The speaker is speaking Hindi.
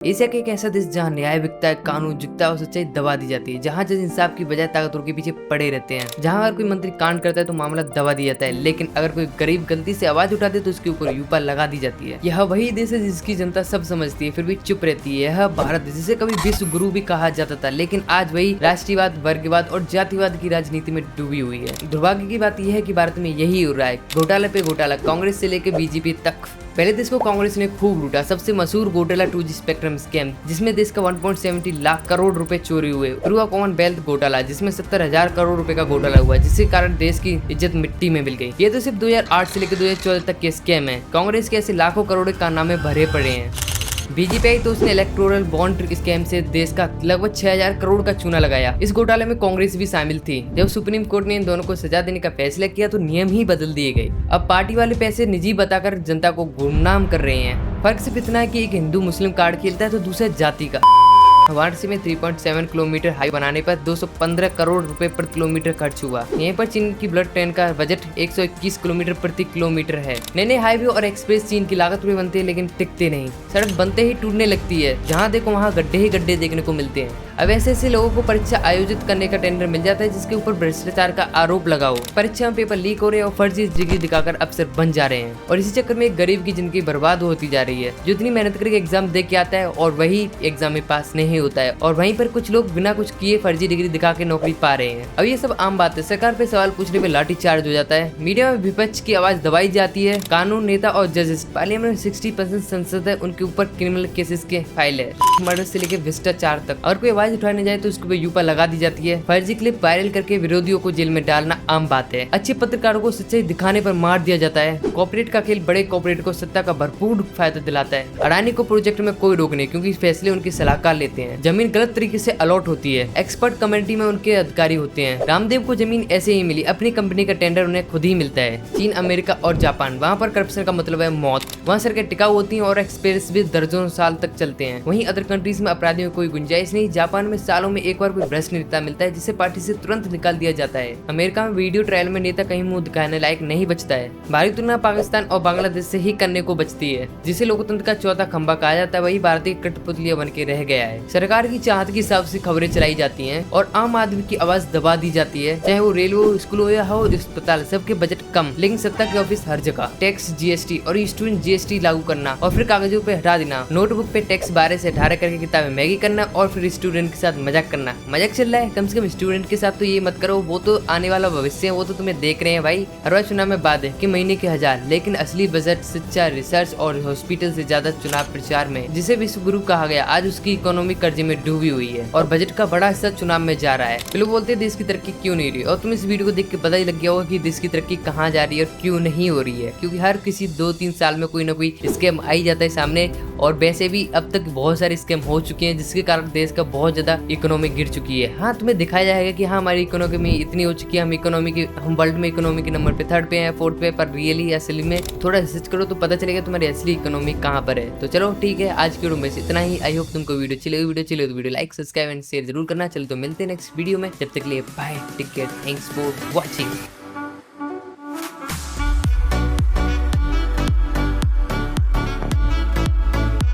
एशिया का एक ऐसा देश जहाँ न्याय बिकता है, कानून झुकता है और सच्चाई दबा दी जाती है, जहाँ जज इंसाफ की बजाय ताकतवर के पीछे पड़े रहते हैं, जहाँ अगर कोई मंत्री कांड करता है तो मामला दबा दिया जाता है, लेकिन अगर कोई गरीब गलती से आवाज उठा दे तो उसके ऊपर यूपा लगा दी जाती है। यह वही देश है जिसकी जनता सब समझती है फिर भी चुप रहती है। यह भारत जिसे कभी विश्व गुरु भी कहा जाता था, लेकिन आज वही राष्ट्रीयवाद, वर्गवाद और जातिवाद की राजनीति में डूबी हुई है। दुर्भाग्य की बात यह है कि भारत में यही हो रहा है, घोटाले पे घोटाला, कांग्रेस से लेकर बीजेपी तक। पहले देश को कांग्रेस ने खूब लूटा। सबसे मशहूर घोटाला 2G स्पेक्ट्रम स्कैम, जिसमें देश का 1.70 लाख करोड़ रुपए चोरी हुए। फिर हुआ कॉमनवेल्थ घोटाला, जिसमें 70,000 करोड़ रुपए का घोटाला हुआ, जिसके कारण देश की इज्जत मिट्टी में मिल गई। ये तो सिर्फ 2008 से लेकर 2014 तक के स्कैम है। कांग्रेस के ऐसे लाखों करोड़ कारनामे भरे पड़े हैं। बीजेपी आई तो उसने इलेक्टोरल बॉन्ड स्कैम से देश का लगभग 6,000 करोड़ का चूना लगाया। इस घोटाले में कांग्रेस भी शामिल थी। जब सुप्रीम कोर्ट ने इन दोनों को सजा देने का फैसला किया तो नियम ही बदल दिए गए। अब पार्टी वाले पैसे निजी बताकर जनता को गुमनाम कर रहे हैं। फर्क सिर्फ इतना है कि एक हिंदू मुस्लिम कार्ड खेलता है तो दूसरा जाति का। वाराणसी में 3.7 किलोमीटर हाईवे बनाने पर 215 करोड़ रुपए प्रति किलोमीटर खर्च हुआ। यहीं पर चीन की बुलेट ट्रेन का बजट 121 किलोमीटर प्रति किलोमीटर है। नए हाईवे और एक्सप्रेस चीन की लागत में बनते हैं, लेकिन टिकते नहीं। सड़क बनते ही टूटने लगती है, जहां देखो वहां गड्ढे ही गड्ढे देखने को मिलते हैं। अब ऐसे लोगों को परीक्षा आयोजित करने का टेंडर मिल जाता है, जिसके ऊपर भ्रष्टाचार का आरोप लगाओ। परीक्षा में पेपर लीक हो रहे हैं और फर्जी डिग्री दिखाकर अफसर बन जा रहे हैं, और इसी चक्कर में एक गरीब की जिंदगी बर्बाद होती जा रही है, जो इतनी मेहनत करके एग्जाम दे के आता है और वही एग्जाम में पास नहीं होता है। और वहीं पर कुछ लोग बिना कुछ किए फर्जी डिग्री दिखा के नौकरी पा रहे हैं। अब ये सब आम बात है। सरकार पे सवाल पूछने पे लाठी चार्ज हो जाता है। मीडिया में विपक्ष की आवाज दबाई जाती है। कानून नेता और जजेस, पार्लियामेंट में 60% संसद है, उनके ऊपर क्रिमिनल केसेस के फाइल है, मर्डर से लेकर भ्रष्टाचार तक। और कोई आवाज उठाने जाए तो उसके ऊपर यूपा लगा दी जाती है। फर्जी क्लिप वायरल करके विरोधियों को जेल में डालना आम बात है। अच्छे पत्रकारों को सच्चाई दिखाने पर मार दिया जाता है। कॉर्पोरेट का खेल बड़े कॉर्पोरेट को सत्ता का भरपूर फायदा दिलाता है। अडानी को प्रोजेक्ट में कोई रोक नहीं, क्योंकि फैसले उनके सलाहकार लेते हैं। जमीन गलत तरीके से अलॉट होती है, एक्सपर्ट कमेटी में उनके अधिकारी होते हैं। रामदेव को जमीन ऐसे ही मिली, अपनी कंपनी का टेंडर उन्हें खुद ही मिलता है। चीन, अमेरिका और जापान, वहाँ पर करप्शन का मतलब है मौत। वहाँ सरकार टिकाऊ होती है और एक्सपीरियंस भी दर्जनों साल तक चलते हैं। वहीं अदर कंट्रीज में अपराधियों में कोई गुंजाइश नहीं। जापान में सालों में एक बार कोई भ्रष्ट नेता मिलता है, जिसे पार्टी से तुरंत निकाल दिया जाता है। अमेरिका में वीडियो ट्रायल में नेता कहीं मुंह दिखाने लायक नहीं बचता है। भारतीय तुलना पाकिस्तान और बांग्लादेश से ही करने को बचती है, जिसे लोकतंत्र का चौथा खंभा कहा जाता है। वही भारतीय कठपुतलिया बन के रह गया है। सरकार की चाहत के हिसाब से खबरें चलाई जाती हैं और आम आदमी की आवाज दबा दी जाती है। चाहे वो रेलवे, स्कूल हो या हो अस्पताल, सबके बजट कम, लेकिन सत्ता के ऑफिस हर जगह। टैक्स, जीएसटी और स्टूडेंट जीएसटी लागू करना और फिर कागजों पे हटा देना। नोटबुक पे टैक्स 12 से 18 करके किताबें महंगी करना और फिर स्टूडेंट के साथ मजाक करना। मजाक चल रहा है, कम से कम स्टूडेंट के साथ तो ये मत करो, वो तो आने वाला भविष्य है, वो तो तुम्हें देख रहे हैं भाई। हर बार चुनाव में बात है कि महीने के 1000, लेकिन असली बजट शिक्षा, रिसर्च और हॉस्पिटल से ज्यादा चुनाव प्रचार में, जिसे विश्व गुरु कहा गया, आज उसकी इकोनॉमी कर्जे में डूबी हुई है और बजट का बड़ा हिस्सा चुनाव में जा रहा है। लोग बोलते हैं देश की तरक्की क्यों नहीं रही, और तुम इस वीडियो को देख के पता ही लग गया होगा कि देश की तरक्की कहाँ जा रही है और क्यों नहीं हो रही है। क्योंकि हर किसी 2-3 साल में कोई ना कोई स्कैम आई जाता है सामने, और वैसे भी अब तक बहुत सारे स्कैम हो चुके हैं, जिसके कारण देश का बहुत ज्यादा इकोनॉमी गिर चुकी है। हाँ, तुम्हें दिखाया जाएगा कि हाँ हमारी इकोनॉमी इतनी हो चुकी है, हम वर्ल्ड में इकोनॉमी के नंबर पे 3rd पे हैं, 4th पे, पर रियली असली में थोड़ा रिसर्च करो तो पता चलेगा तुम्हारी असली इकोनॉमी कहाँ पर है। तो चलो ठीक है, आज की वीडियो में इतना ही। आई होप तुमको वीडियो चले तो video like, subscribe and share जरूर करना। चलो तो मिलते हैं नेक्स्ट वीडियो में, जब तक के लिए bye, take care, thanks for watching.